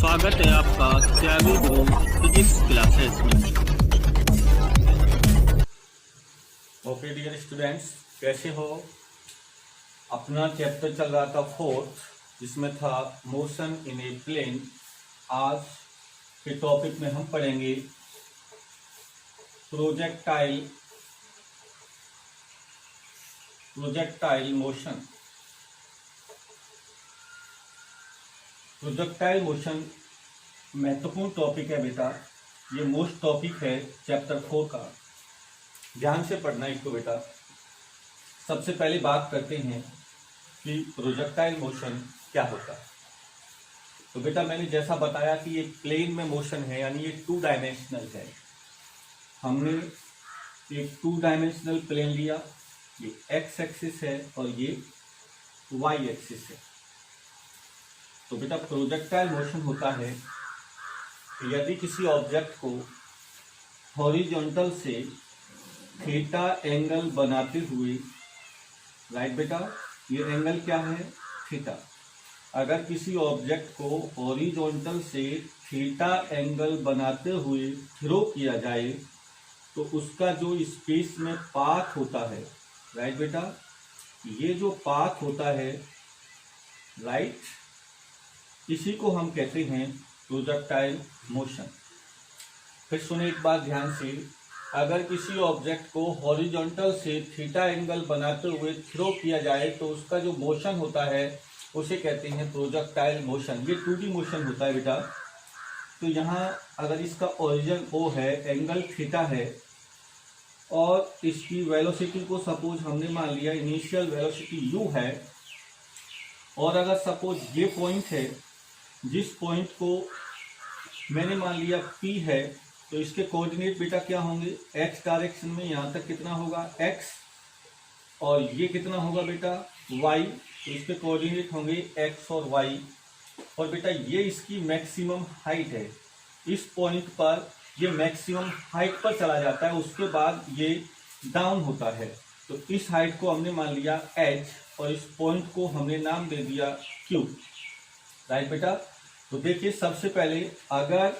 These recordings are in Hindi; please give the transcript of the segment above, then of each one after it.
स्वागत है आपका त्यागी गुरु फिजिक्स क्लासेस में। ओके डियर स्टूडेंट्स, कैसे हो? अपना चैप्टर चल रहा था फोर्थ, जिसमें था मोशन इन ए प्लेन। आज के टॉपिक में हम पढ़ेंगे प्रोजेक्टाइल मोशन। प्रोजेक्टाइल मोशन महत्वपूर्ण टॉपिक है बेटा। ये मोस्ट टॉपिक है चैप्टर 4 का। ध्यान से पढ़ना इसको बेटा। सबसे पहले बात करते हैं कि प्रोजेक्टाइल मोशन क्या होता है। तो बेटा मैंने जैसा बताया कि ये प्लेन में मोशन है, यानी ये 2 डायमेंशनल है। हमने एक 2 डायमेंशनल प्लेन लिया, ये एक्स एक्सिस है और ये वाई एक्सिस है। तो बेटा प्रोजेक्टाइल मोशन होता है यदि किसी ऑब्जेक्ट को हॉरिजॉन्टल से थीटा एंगल बनाते हुए, राइट बेटा, ये एंगल क्या है? थीटा। अगर किसी ऑब्जेक्ट को हॉरिजॉन्टल से थीटा एंगल बनाते हुए थ्रो किया जाए तो उसका जो स्पेस में पाथ होता है, राइट बेटा, ये जो पाथ होता है, राइट, इसी को हम कहते हैं प्रोजेक्टाइल मोशन। फिर सुने एक बात ध्यान से, अगर किसी ऑब्जेक्ट को हॉरिजॉन्टल से थीटा एंगल बनाते हुए थ्रो किया जाए तो उसका जो मोशन होता है उसे कहते हैं प्रोजेक्टाइल मोशन। ये 2D मोशन होता है बेटा। तो यहाँ अगर इसका ओरिजिन O है, एंगल थीटा है और इसकी वेलोसिटी को सपोज हमने मान लिया इनिशियल वेलोसिटी u है, और अगर सपोज ये पॉइंट है, जिस पॉइंट को मैंने मान लिया P है, तो इसके कोऑर्डिनेट बेटा क्या होंगे? x डायरेक्शन में यहाँ तक कितना होगा? x, और ये कितना होगा बेटा? y। तो इसके कोऑर्डिनेट होंगे x और y। और बेटा ये इसकी मैक्सिमम हाइट है। इस पॉइंट पर ये मैक्सिमम हाइट पर चला जाता है, उसके बाद ये डाउन होता है। तो इस हाइट को हमने मान लिया h और इस पॉइंट को हमने नाम दे दिया q, राइट बेटा। तो देखिए सबसे पहले अगर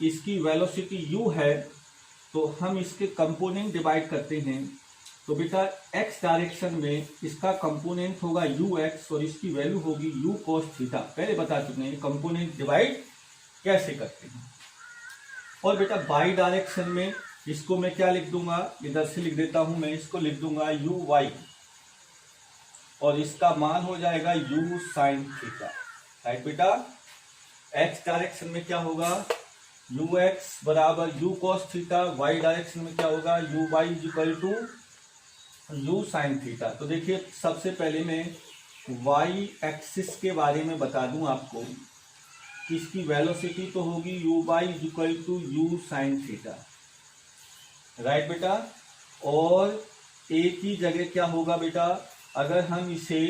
इसकी वेलोसिटी u है तो हम इसके कंपोनेंट डिवाइड करते हैं। तो बेटा x डायरेक्शन में इसका कंपोनेंट होगा ux और इसकी वैल्यू होगी u cos थीटा। पहले बता चुके हैं कंपोनेंट डिवाइड कैसे करते हैं। और बेटा y डायरेक्शन में इसको मैं क्या लिख दूंगा? इधर से लिख देता हूं, मैं इसको लिख दूंगा uy और इसका मान हो जाएगा u sin थीटा, राइट बेटा। x डायरेक्शन में क्या होगा? ux बराबर u cos theta. y direction में क्या होगा? uy equal to u sin theta. तो देखिए सबसे पहले मैं y एक्सिस के बारे में बता दूं आपको कि इसकी वेलोसिटी तो होगी uy equal to u sin theta, right बेटा। और a की जगह क्या होगा बेटा? अगर हम इसे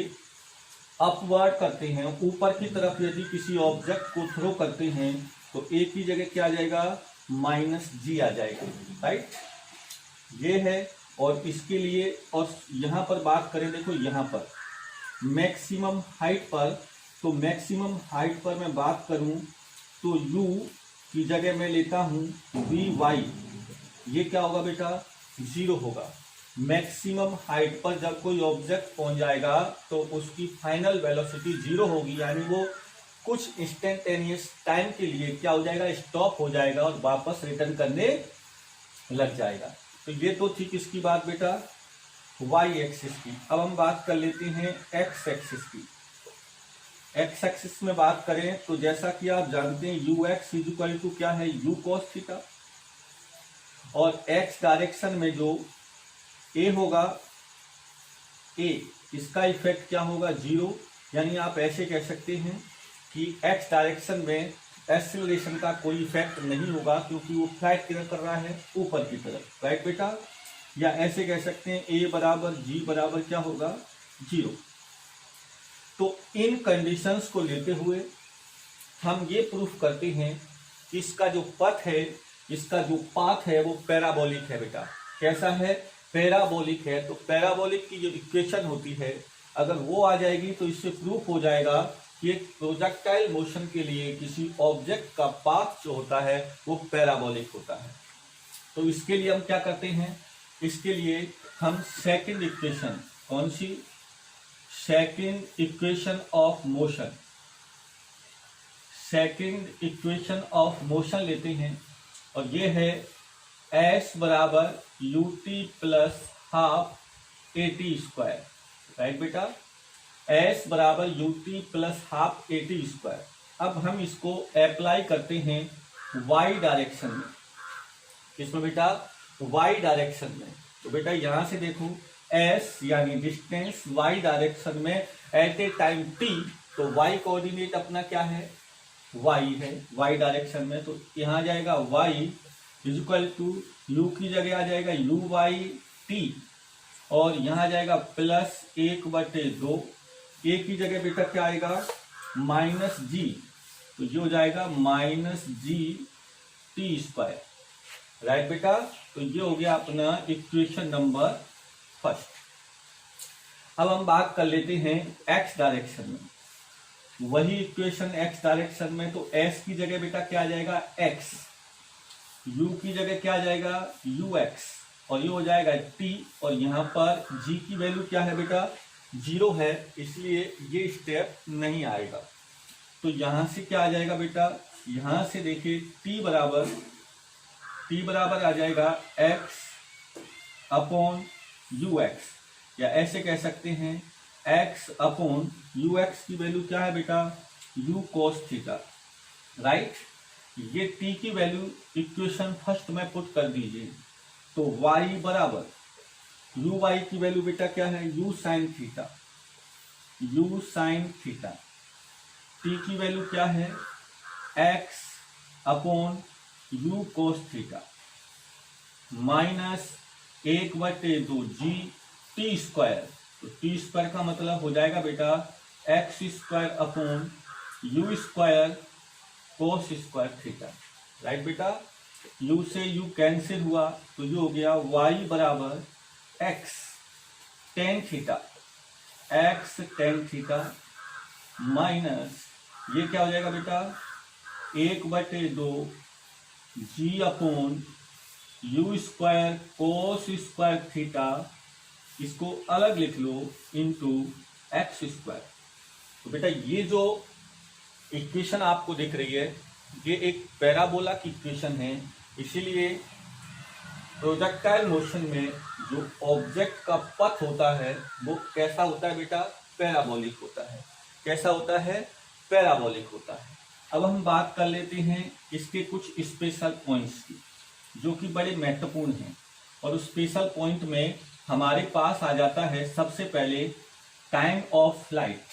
अपवर्ड करते हैं, ऊपर की तरफ यदि किसी ऑब्जेक्ट को थ्रो करते हैं तो a की जगह क्या आ जाएगा? -g आ जाएगा, राइट। ये है। और इसके लिए, और यहाँ पर बात करें, देखो यहाँ पर मैक्सिमम हाइट पर, तो मैक्सिमम हाइट पर मैं बात करूँ तो u की जगह मैं लेता हूँ vy। ये क्या होगा बेटा? 0 होगा। मैक्सिमम हाइट पर जब कोई ऑब्जेक्ट पहुंच जाएगा तो उसकी फाइनल वेलोसिटी 0 होगी, यानी वो कुछ इंस्टेंटेनियस टाइम के लिए क्या हो जाएगा? स्टॉप हो जाएगा और वापस रिटर्न करने लग जाएगा। तो ये तो थी किसकी बात बेटा? y एक्सिस की। अब हम बात कर लेते हैं x एक्सिस की। x एक्सिस में बात करें तो जैसा कि आप जानते हैं ux इक्वल टू क्या है? u cos theta. और x डायरेक्शन में जो a होगा, a, इसका इफेक्ट क्या होगा? 0। यानी आप ऐसे कह सकते हैं कि x डायरेक्शन में एक्सीलरेशन का कोई इफेक्ट नहीं होगा क्योंकि वो फ्लाइट किधर कर रहा है? ऊपर की तरफ, राइट बेटा। या ऐसे कह सकते हैं a बराबर g बराबर क्या होगा? 0। तो इन कंडीशंस को लेते हुए हम ये प्रूफ करते हैं कि इसका जो पथ है, इसका जो पाथ है वो पैराबोलिक है बेटा। कैसा है? पैराबोलिक है। तो पैराबोलिक की जो इक्वेशन होती है, अगर वो आ जाएगी तो इससे प्रूफ हो जाएगा कि एक प्रोजेक्टाइल मोशन के लिए किसी ऑब्जेक्ट का पाथ जो होता है वो पैराबोलिक होता है। तो इसके लिए हम क्या करते हैं, इसके लिए हम सेकंड इक्वेशन, कौन सी, second equation of motion, second equation of motion लेते हैं और ये है s बराबर u t plus half a t square. Right बेटा, s बराबर u t plus half a t square. अब हम इसको अप्लाई करते हैं y डायरेक्शन में। किसमें बेटा, y डायरेक्शन में। तो बेटा यहां से देखो s यानी डिस्टेंस y डायरेक्शन में एट ए टाइम t, तो y कोऑर्डिनेट अपना क्या है, y है, y डायरेक्शन में। तो यहां जाएगा y इक्वल टू u की जगह आ जाएगा u y t और यहां जाएगा प्लस 1/2, a की जगह बेटा क्या आएगा माइनस जी, तो ये हो जाएगा minus G T square. Right बेटा, तो ये हो गया अपना इक्वेशन नंबर फर्स्ट। अब हम बात कर लेते हैं x डायरेक्शन में। वही इक्वेशन x डायरेक्शन में, तो s की जगह बेटा क्या आ जाएगा x, u की जगह क्या आ जाएगा ux और ये हो जाएगा t और यहाँ पर g की वैल्यू क्या है बेटा 0 है, इसलिए ये स्टेप नहीं आएगा। तो यहां से क्या आ जाएगा बेटा, यहां से देखिए t बराबर आ जाएगा x अपॉन ux, या ऐसे कह सकते हैं x अपॉन ux की वैल्यू क्या है बेटा u cos थीटा। राइट, ये t की वैल्यू इक्वेशन फर्स्ट में पुट कर दीजिए, तो y बराबर u y की वैल्यू बेटा क्या है u sin theta, u sin theta. t की वैल्यू क्या है x upon u cos theta minus 1/2 G T square. तो टी स्क्वायर का मतलब हो जाएगा बेटा x square upon you square cos square theta. Right बेटा, u से u कैंसिल हुआ तो ये हो गया y बराबर x tan theta, x tan theta minus ये क्या हो जाएगा बेटा 1/2 जी upon you square cos square theta, इसको अलग लिख लो इंटू एक्स स्क्वायर। तो बेटा ये जो इक्वेशन आपको दिख रही है ये एक पैराबोला की इक्वेशन है, इसीलिए प्रोजेक्टाइल मोशन में जो ऑब्जेक्ट का पथ होता है वो कैसा होता है बेटा पैराबोलिक होता है। कैसा होता है, पैराबोलिक होता है। अब हम बात कर लेते हैं इसके कुछ स्पेशल पॉइंट्स की जो कि बड़े महत्वपूर्ण हैं, और उस स्पेशल पॉइंट में हमारे पास आ जाता है सबसे पहले टाइम ऑफ फ्लाइट।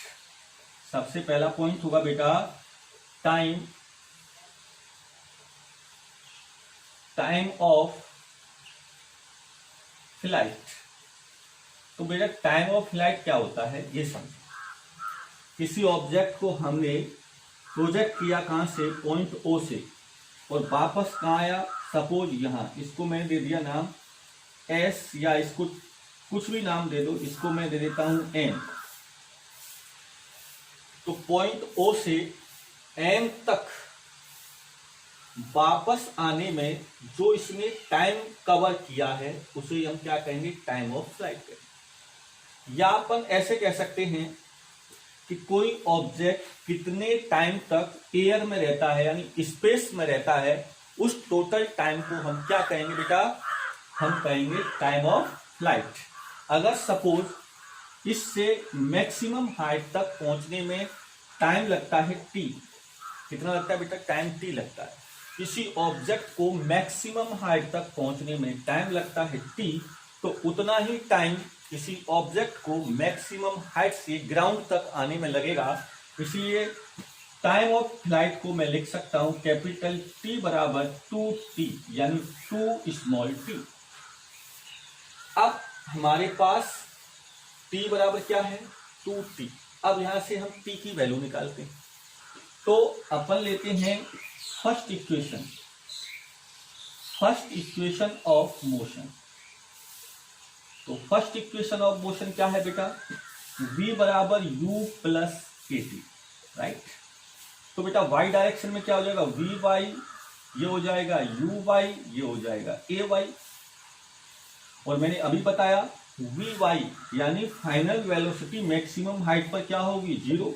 सबसे पहला पॉइंट होगा बेटा टाइम ऑफ फ्लाइट। तो बेटा टाइम ऑफ फ्लाइट क्या होता है ये समझो। किसी ऑब्जेक्ट को हमने प्रोजेक्ट किया कहां से, पॉइंट ओ से, और वापस कहां आया, सपोज यहां, इसको मैं दे दिया नाम एस, या इसको कुछ भी नाम दे दो, इसको मैं दे देता हूं एम। तो पॉइंट ओ से एम तक वापस आने में जो इसने टाइम कवर किया है उसे हम क्या कहेंगे, टाइम ऑफ फ्लाइट कहेंगे। या अपन ऐसे कह सकते हैं कि कोई ऑब्जेक्ट कितने टाइम तक एयर में रहता है यानी स्पेस में रहता है, उस टोटल टाइम को हम क्या कहेंगे बेटा, हम कहेंगे टाइम ऑफ फ्लाइट। अगर सपोज इससे मैक्सिमम हाइट तक पहुंचने में टाइम लगता है टी, कितना लगता है बेटा, टाइम टी लगता है। किसी ऑब्जेक्ट को मैक्सिमम हाइट तक पहुंचने में टाइम लगता है टी, तो उतना ही टाइम किसी ऑब्जेक्ट को मैक्सिमम हाइट से ग्राउंड तक आने में लगेगा। इसलिए टाइम ऑफ फ्लाइट को मैं लिख सकता हूं कैपिटल टी बराबर 2t यानी 2 स्मॉल टी। अब हमारे पास t बराबर क्या है 2t। अब यहां से हम t की वैल्यू निकालते हैं, तो अपन लेते हैं फर्स्ट इक्वेशन ऑफ मोशन। तो फर्स्ट इक्वेशन ऑफ मोशन क्या है बेटा, v बराबर u प्लस के टी। राइट। तो बेटा वाई डायरेक्शन में क्या हो जाएगा, वी वाई, ये हो जाएगा यू वाई, ये हो जाएगा ए वाई। और मैंने अभी बताया वी वाई यानी फाइनल वेलोसिटी मैक्सिमम हाइट पर क्या होगी, 0।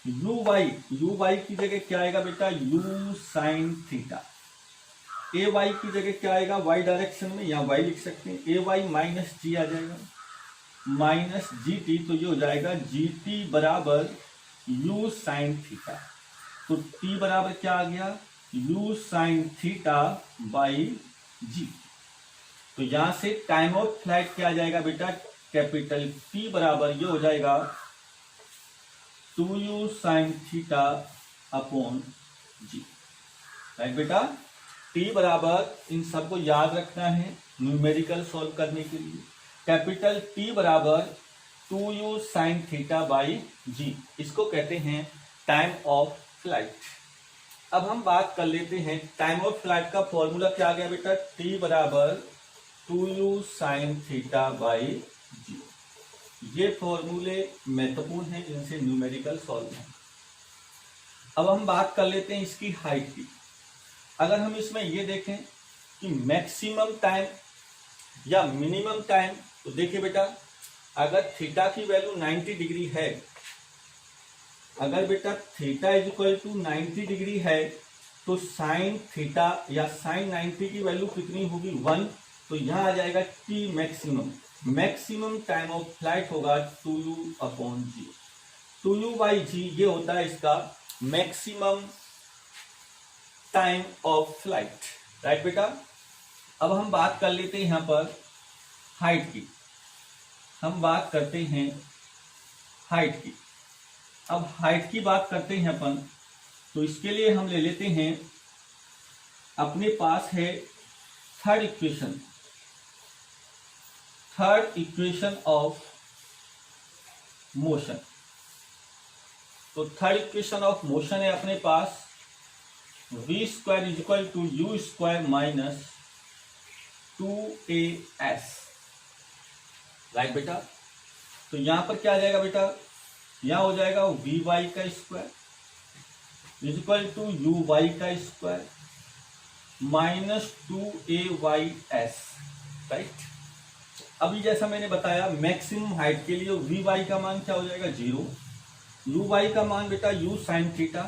यू वाई की जगह क्या आएगा बेटा, u sine theta. A y की जगह क्या आएगा, वाई डायरेक्शन में, यहाँ वाई लिख सकते हैं, ए वाई माइनस जी आ जाएगा, माइनस जी टी, तो ये हो जाएगा जी टी बराबर यू साइन थीटा। तो टी बराबर क्या आ गया, यू साइन थीटा बाई जी। तो यहां से टाइम ऑफ फ्लाइट क्या आ जाएगा बेटा, कैपिटल टी बराबर ये हो जाएगा 2u साइन थीटा अपॉन जी। राइट बेटा, टी बराबर, इन सबको याद रखना है न्यूमेरिकल सॉल्व करने के लिए, कैपिटल टी बराबर 2u साइन थीटा बाई जी, इसको कहते हैं टाइम ऑफ फ्लाइट। अब हम बात कर लेते हैं टाइम ऑफ फ्लाइट का फॉर्मूला क्या आ गया बेटा, टी बराबर 2u साइन थीटा बाई जी। ये फॉर्मूले महत्वपूर्ण हैं जिनसे न्यूमेरिकल सॉल्व है। अब हम बात कर लेते हैं इसकी हाइट की। अगर हम इसमें ये देखें कि मैक्सिमम टाइम या मिनिमम टाइम, तो देखिए बेटा अगर थीटा की वैल्यू 90 डिग्री है, अगर बेटा theta is equal to 90 degree है, तो साइन थीटा या साइन 90 की वैल्यू कितनी होगी, 1। तो यहां आ जाएगा T maximum, maximum time of flight होगा 2u upon ji. 2u by जी ये होता है इसका maximum time of flight. Right बेटा, अब हम बात कर लेते हैं यहां पर हाइट की। हम बात करते हैं हाइट की। अब हाइट की बात करते हैं अपन, तो इसके लिए हम ले लेते हैं, अपने पास है थर्ड इक्वेशन ऑफ मोशन। तो थर्ड इक्वेशन ऑफ मोशन है अपने पास v square is equal to u square minus 2as। Right बेटा, तो यहां पर क्या आ जाएगा बेटा, यहां हो जाएगा वी वाई का square is equal to u y का स्क्वायर माइनस 2ay(s). राइट, अभी जैसा मैंने बताया मैक्सिमम हाइट के लिए वी वाई का मान क्या हो जाएगा, 0। यू वाई का मान बेटा यू साइन थीटा,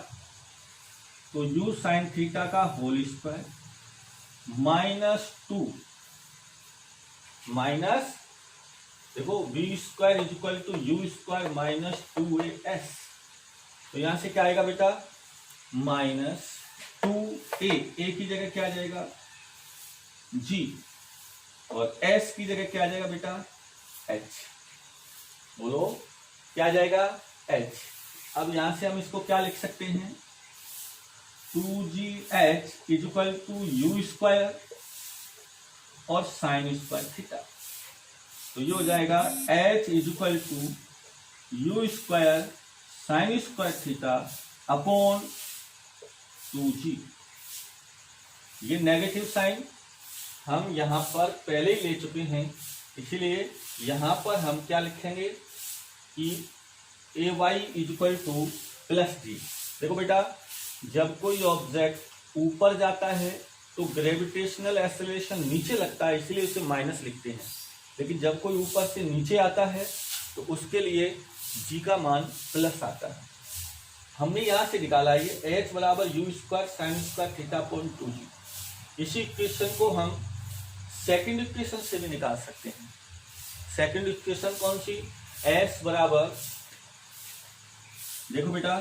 तो यू साइन थीटा का होल स्क्वायर माइनस 2 माइनस, देखो v square is equal to u square minus 2as। तो यहां से क्या आएगा बेटा, माइनस 2a, ए की जगह क्या आ जाएगा g, और s की जगह क्या आ जाएगा बेटा h। बोलो क्या आ जाएगा h। अब यहां से हम इसको क्या लिख सकते हैं, 2gh is equal to u square और साइन स्क्वायर थीटा। तो ये हो जाएगा h is equal to u square sine square theta upon 2g। ये नेगेटिव साइन हम यहां पर पहले ही ले चुके हैं, इसलिए यहां पर हम क्या लिखेंगे कि a y is equal to plus g. देखो बेटा, जब कोई ऑब्जेक्ट ऊपर जाता है तो ग्रेविटेशनल एक्सेलरेशन नीचे लगता है, इसलिए उसे माइनस लिखते हैं, लेकिन जब कोई ऊपर से नीचे आता है तो उसके लिए जी का मान प्लस आता है। हमने यहां से निकाला ये h बराबर you square sine square theta upon 2g। इसी इक्वेशन को हम सेकंड इक्वेशन से भी निकाल सकते हैं। सेकंड इक्वेशन कौन सी, s बराबर, देखो बेटा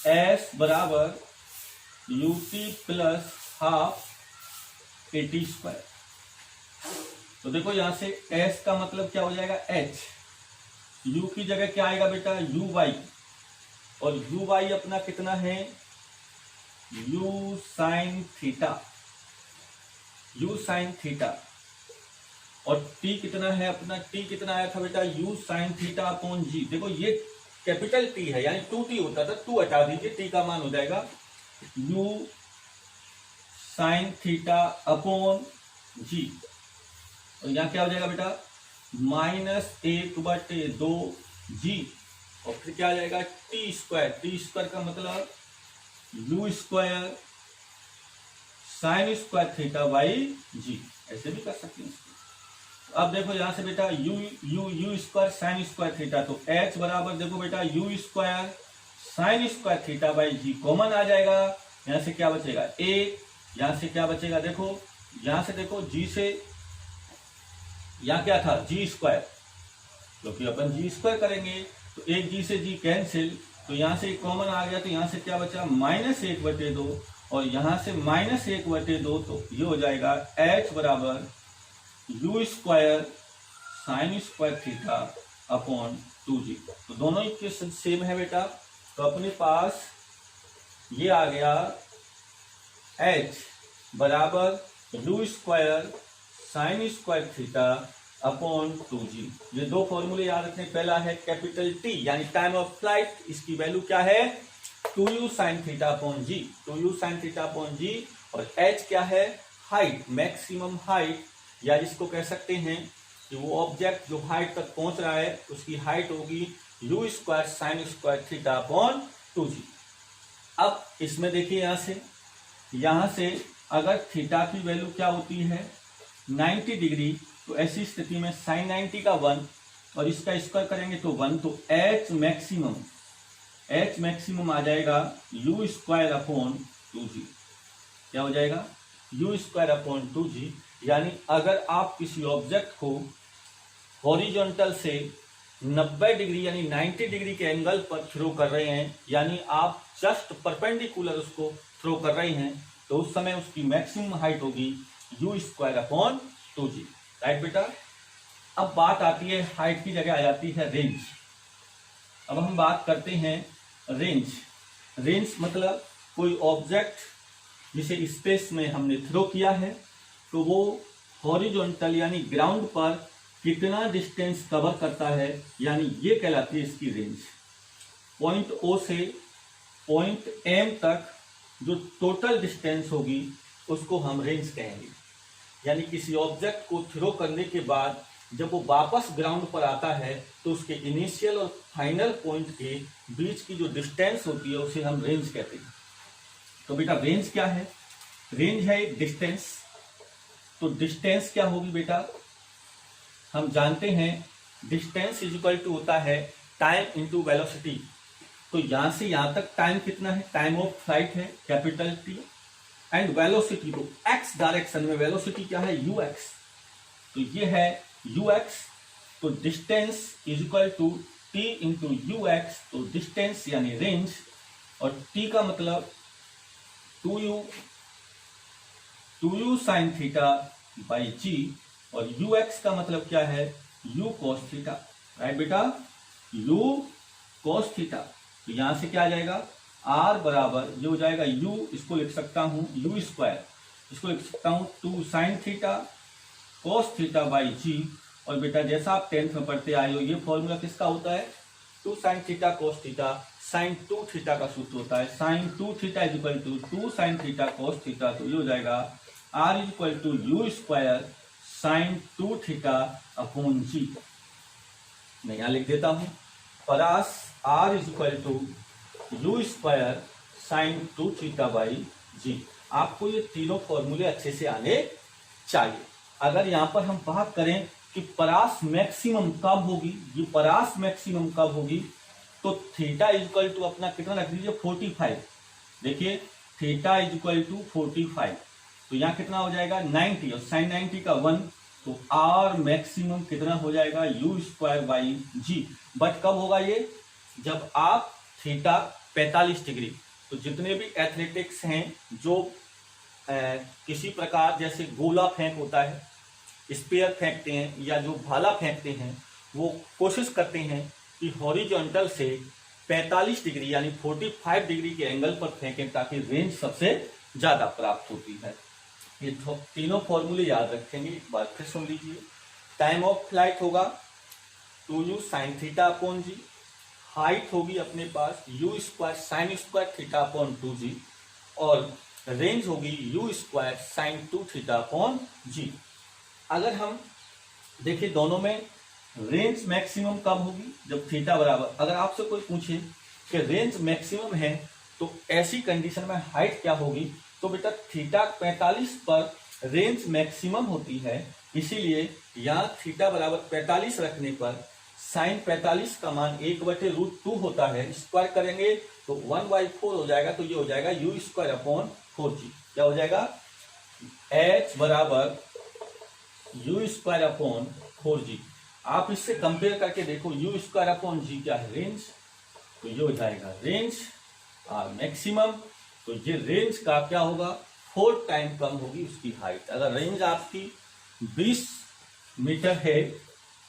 s बराबर u t plus half eighty square. तो देखो यहां से s का मतलब क्या हो जाएगा h, u की जगह क्या आएगा बेटा यू वाई, और यू वाई अपना कितना है यू साइन थीटा, और t कितना है अपना, t कितना आया था बेटा यू साइन थीटा अपॉन जी। देखो ये कैपिटल T है, यानी 2t होता था, 2 हटा दीजिए, t का मान हो जाएगा यू साइन थीटा अपॉन जी। और यहां क्या हो जाएगा बेटा माइनस 1/2g, और फिर क्या आ जाएगा टी स्क्वायर का मतलब u square sine square theta by g, ऐसे भी कर सकते हैं इसको। अब देखो यहां से बेटा u square sine square theta, तो एच बराबर देखो बेटा u square sine square theta by g common आ जाएगा। यहां से क्या बचेगा ए, यहां से क्या बचेगा देखो, यहां से देखो जी से, यहां क्या था जी स्क्वायर, क्योंकि अपन जी स्क्वायर करेंगे तो एक जी से जी कैंसिल, तो यहां से कॉमन आ गया, तो यहां से क्या बचा -1/2 और यहां से -1/2, तो ये हो जाएगा h बराबर you square sine square theta upon 2g। तो दोनों इक्वेशन सेम है बेटा, तो अपने पास ये आ गया h बराबर you square sine square theta upon 2g। ये दो फॉर्मूले याद रखने, पहला है कैपिटल T यानी टाइम ऑफ फ्लाइट, इसकी वैल्यू क्या है 2u साइन थीटा अपॉन जी, 2u साइन थीटा अपॉन जी, और h क्या है हाइट, मैक्सिमम हाइट, या जिसको कह सकते हैं कि वो ऑब्जेक्ट जो हाइट तक पहुंच रहा है उसकी हाइट होगी u square sine square theta upon 2g। अब इसमें देखिए यहां से अगर थीटा की वैल्यू क्या होती है 90 डिग्री, तो ऐसी स्थिति में साइन 90 का 1 और इसका स्क्वायर करेंगे तो 1, तो h मैक्सिमम आ जाएगा यू स्क्वायर अपॉन 2g। क्या हो जाएगा यू स्क्वायर अपॉन 2g, यानी अगर आप किसी ऑब्जेक्ट को हॉरिजॉन्टल से 90 डिग्री यानी 90 डिग्री के एंगल पर थ्रो कर रहे हैं, यानी आप जस्ट परपेंडिकुलर उसको थ्रो कर रहे हैं, तो उस समय उसकी मैक्सिमम हाइट होगी u square upon 2g। Right बेटा। अब बात आती है हाइट की जगह आ जाती है रेंज। अब हम बात करते हैं रेंज मतलब कोई ऑब्जेक्ट जिसे स्पेस में हमने थ्रो किया है, तो वो हॉरिजॉन्टल यानी ग्राउंड पर कितना डिस्टेंस कवर करता है, यानी ये कहलाती है इसकी रेंज। पॉइंट O से पॉइंट M तक जो टोटल डिस्टेंस होगी उसको हम रेंज कहेंगे। यानी किसी ऑब्जेक्ट को थ्रो करने के बाद जब वो वापस ग्राउंड पर आता है तो उसके इनिशियल और फाइनल पॉइंट के बीच की जो डिस्टेंस होती है उसे हम रेंज कहते हैं। तो बेटा रेंज क्या है, रेंज है डिस्टेंस। तो डिस्टेंस क्या होगी बेटा, हम जानते हैं डिस्टेंस इज इक्वल टू होता है टाइम इंटू वेलोसिटी। तो यहां से यहां तक टाइम कितना है, टाइम ऑफ फ्लाइट है कैपिटल T, एंड वेलोसिटी तो x डायरेक्शन में वेलोसिटी क्या है ux, तो ये है ux। तो distance is equal to t into ux, तो डिस्टेंस यानी रेंज, और t का मतलब 2u sine theta by g, और ux का मतलब क्या है u cos थीटा। राइट बेटा, u cos थीटा। तो यहां से क्या आ जाएगा r बराबर ये हो जाएगा u, इसको लिख सकता हूं u स्क्वायर, इसको लिख सकता हूं 2 sine theta cos theta by g। और बेटा जैसा आप 10th में पढ़ते आए हो, ये फॉर्मूला किसका होता है 2 sine theta cos theta sine 2 theta का सूत्र होता है। Sine 2 theta is equal to 2 sine theta cos theta, तो ये हो जाएगा r is equal to u square sine 2 theta upon g. मैं यहां लिख देता हूं परास r is equal to u square sine 2 theta by g. आपको ये तीनों फॉर्मूले अच्छे से आने चाहिए। अगर यहां पर हम बात करें कि परास मैक्सिमम कब होगी, ये परास मैक्सिमम कब होगी, तो थीटा इज इक्वल टू अपना कितना रख दीजिए 45। देखिए थीटा इज इक्वल टू 45, तो यहाँ कितना हो जाएगा 90 और साइन 90 का 1, तो आर मैक्सिमम कितना हो जाएगा u square by g. But कब होगा ये, जब आप थीटा 45 डिग्री, तो जितने भी एथलेटिक्स हैं जो किसी प्रकार जैसे गोला फेंक होता है, स्पेयर फेंकते हैं या जो भाला फेंकते हैं, वो कोशिश करते हैं कि हॉरिजॉन्टल से 45 डिग्री यानी 45 डिग्री के एंगल पर फेंकें ताकि रेंज सबसे ज्यादा प्राप्त होती है। ये तीनों फॉर्मूले याद रखेंगे, एक बार फिर सुन लीजिए। टाइम ऑफ फ्लाइट होगा 2u sine theta upon g, height होगी अपने पास u square sine square theta upon 2g, और रेंज होगी u square sine 2 theta upon g. अगर हम देखिए दोनों में रेंज मैक्सिमम कब होगी? जब थीटा बराबर, अगर आपसे कोई पूछे कि रेंज मैक्सिमम है तो ऐसी कंडीशन में हाइट क्या होगी, तो बेटा थीटा 45 पर रेंज मैक्सिमम होती है, इसीलिए यहाँ थीटा बराबर 45 रखने पर साइन 45 का मान 1/√2 होता है। स्क्वायर करेंगे तो 1/4 हो जाएगा, तो ये हो जाएगा u²/4g। क्या हो जाएगा? h बराबर u²/4g। आप इससे कंपेयर करके देखो, u²/g क्या है? रेंज। तो ये हो जाएगा रेंज और मैक्सिमम, तो ये रेंज का क्या होगा? 4 टाइम कम होगी उसकी हाइट। अगर रेंज आपकी 20 मीटर है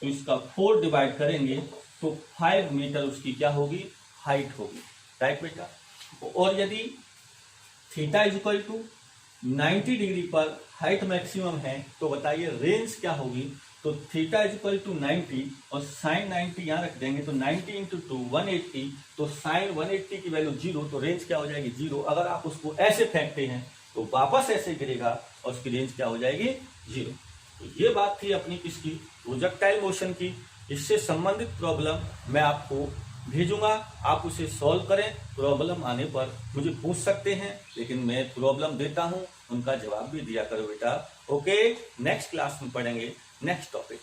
तो इसका 4 डिवाइड करेंगे तो 5 मीटर उसकी क्या होगी? हाइट होगी। राइट बेटा। और यदि theta is equal to 90 degree पर हाइट मैक्सिमम है तो बताइए रेंज क्या होगी? तो थीटा इज इक्वल टू 90 और साइन 90 यहाँ रख देंगे, तो 90 इंटू 2 180, तो साइन 180 की वैल्यू 0, तो रेंज क्या हो जाएगी? 0। अगर आप उसको ऐसे फेंकते हैं तो वापस ऐसे गिरेगा और उसकी रेंज क्या हो जाएगी? 0। तो ये बात थी अपनी किसकी? प्रोजेक्टाइल मोशन की। इससे संबंधित प्रॉब्लम मैं आपको भेजूंगा, आप उसे सॉल्व करें। प्रॉब्लम आने पर मुझे पूछ सकते हैं, लेकिन मैं प्रॉब्लम देता हूं, उनका जवाब भी दिया करो बेटा। ओके, नेक्स्ट क्लास में पढ़ेंगे नेक्स्ट टॉपिक।